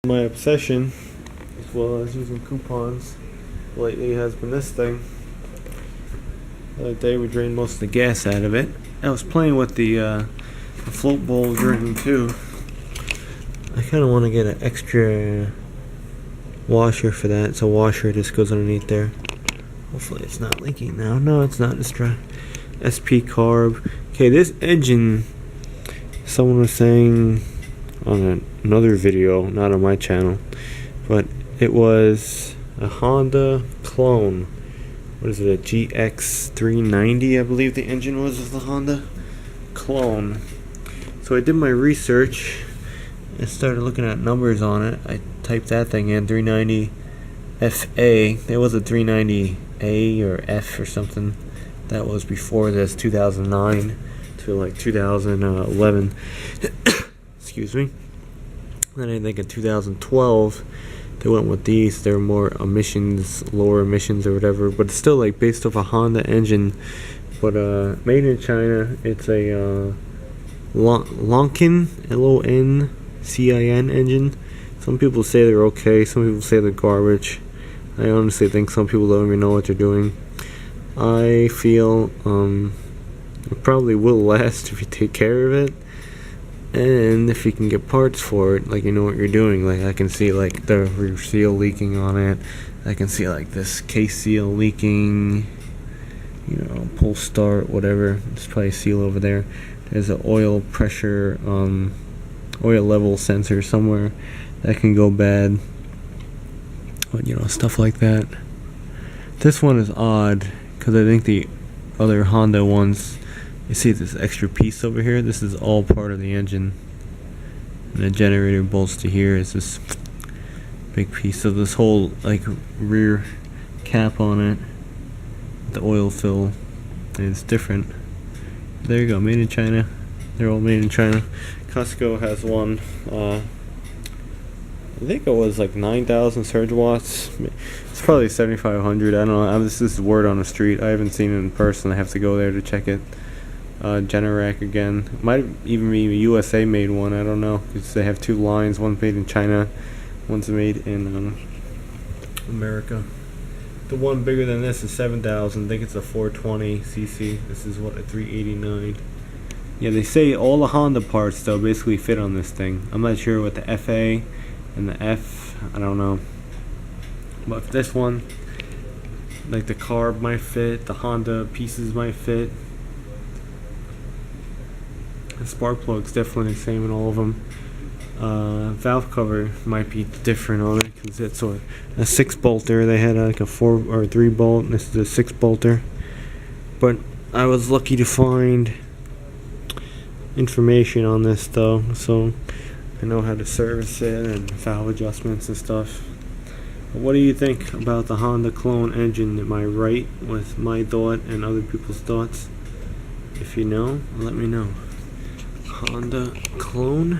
My obsession, as well as using coupons, lately has been this thing. The other day we drained most of the gas out of it. I was playing with the float bowl drain too. I kind of want to get an extra washer for that. It's a washer, it just goes underneath there. Hopefully it's not leaking now. No, it's not. It's dry. SP carb. Okay, this engine, someone was saying on another video, not on my channel, but it was a Honda clone. What is it, a GX390, I believe the engine was of the Honda clone. So I did my research and started looking at numbers on it. I typed that thing in, 390 FA. There was a 390A or F or something that was before this, 2009 to like 2011. Excuse me. Then I think in 2012 they went with these. They're more emissions, lower emissions or whatever, but it's still like based off a Honda engine, but made in China. It's a Loncin, Loncin engine. Some people say they're okay, some people say they're garbage. I honestly think some people don't even know what they're doing. I feel it probably will last if you take care of it, and if you can get parts for it, like you know what you're doing. Like I can see like the rear seal leaking on it. I can see like this case seal leaking, you know, pull start, whatever. There's probably a seal over there. There's an oil pressure, oil level sensor somewhere that can go bad. But you know, stuff like that. This one is odd because I think the other Honda ones, you see this extra piece over here, this is all part of the engine, and the generator bolts to here is this big piece. So this whole like rear cap on it, the oil fill, and it's different. There you go, made in China. They're all made in China. Costco has one, I think it was like 9,000 surge watts. It's probably 7,500. I don't know. This is word on the street. I haven't seen it in person. I have to go there to check it. Generac again. Might even be a USA made one. I don't know, because they have two lines. One's made in China, one's made in America. The one bigger than this is 7,000. I think it's a 420 cc. This is what, a 389. Yeah, they say all the Honda parts though basically fit on this thing. I'm not sure what the FA and the F, I don't know. But this one, like the carb might fit, the Honda pieces might fit. The spark plug's definitely the same in all of them. Valve cover might be different on it because it's a 6 bolter. They had like a 4 or 3 bolt, and this is a 6 bolter. But I was lucky to find information on this though, so I know how to service it and valve adjustments and stuff. But what do you think about the Honda clone engine? Am I right with my thought and other people's thoughts? If you know, let me know. Honda clone.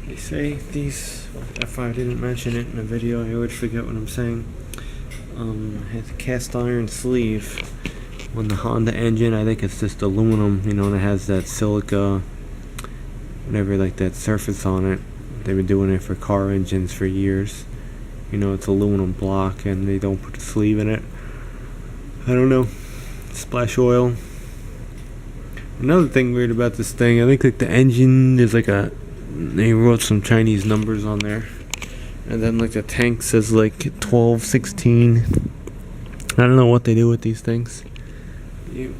They say these, if I didn't mention it in a video, I always forget what I'm saying. Has a cast iron sleeve on the Honda engine. I think it's just aluminum, you know, and it has that silica, whatever, like that surface on it. They've been doing it for car engines for years. You know, it's aluminum block and they don't put a sleeve in it. I don't know. Splash oil. Another thing weird about this thing, I think like the engine is like they wrote some Chinese numbers on there. And then like the tank says like 12, 16. I don't know what they do with these things. You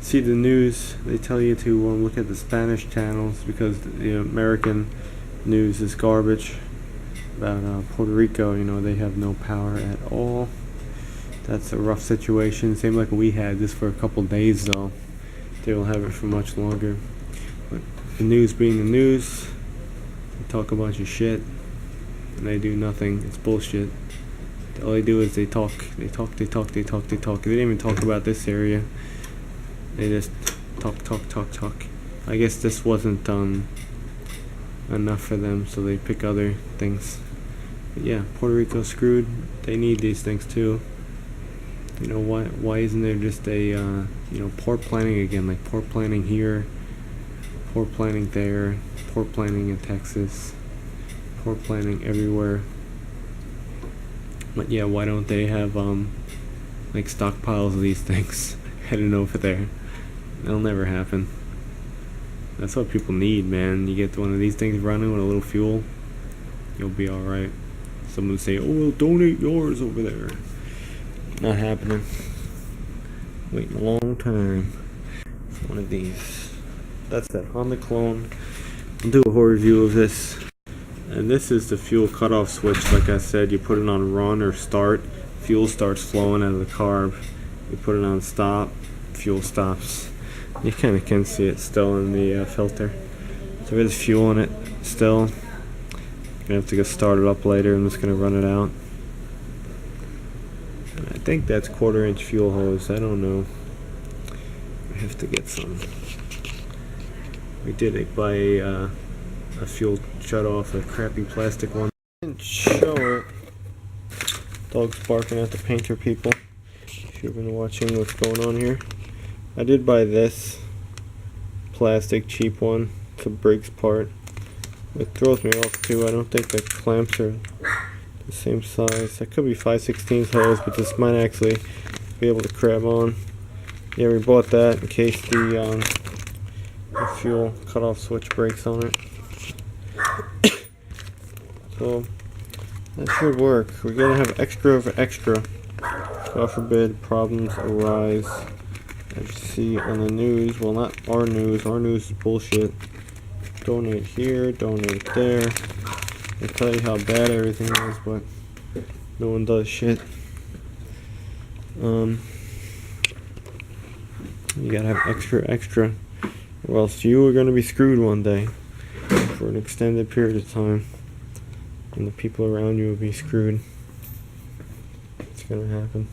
see the news, they tell you to look at the Spanish channels because the American news is garbage. About Puerto Rico, you know, they have no power at all. That's a rough situation. Same like we had this for a couple days though. They will have it for much longer. But the news being the news, they talk a bunch of shit and they do nothing. It's bullshit. All they do is they talk. They didn't even talk about this area. They just talk. I guess this wasn't enough for them, so they pick other things. But yeah, Puerto Rico screwed. They need these things too. You know, why isn't there just a you know, port planning again, like port planning here, Poor planning there, poor planning in Texas, poor planning everywhere. But yeah, why don't they have like stockpiles of these things heading over there? That'll never happen. That's what people need, man. You get one of these things running with a little fuel, you'll be alright. Someone say, oh, we'll donate yours over there. Not happening. Waiting a long time for one of these. That's that Honda clone. I'll do a whole review of this. And this is the fuel cutoff switch. Like I said, you put it on run or start, fuel starts flowing out of the carb. You put it on stop, fuel stops. You kind of can see it still in the filter. So there's fuel in it still. Gonna have to get started up later. I'm just gonna run it out. And I think that's 1/4-inch fuel hose. I don't know. I have to get some. We did buy a fuel shut off, a crappy plastic one. Didn't show it. Dog's barking at the painter people. If you've been watching what's going on here. I did buy this plastic cheap one. It's a brakes part. It throws me off too. I don't think the clamps are the same size. That could be 5/16 hose, but this might actually be able to grab on. Yeah, we bought that in case the fuel cutoff switch breaks on it. So that should work. We're gonna have extra of extra. God forbid problems arise. As you see on the news, well, not our news. Our news is bullshit. Donate here, donate there. They tell you how bad everything is, but no one does shit. You gotta have extra, or else you are gonna be screwed one day for an extended period of time, and the people around you will be screwed. It's gonna happen.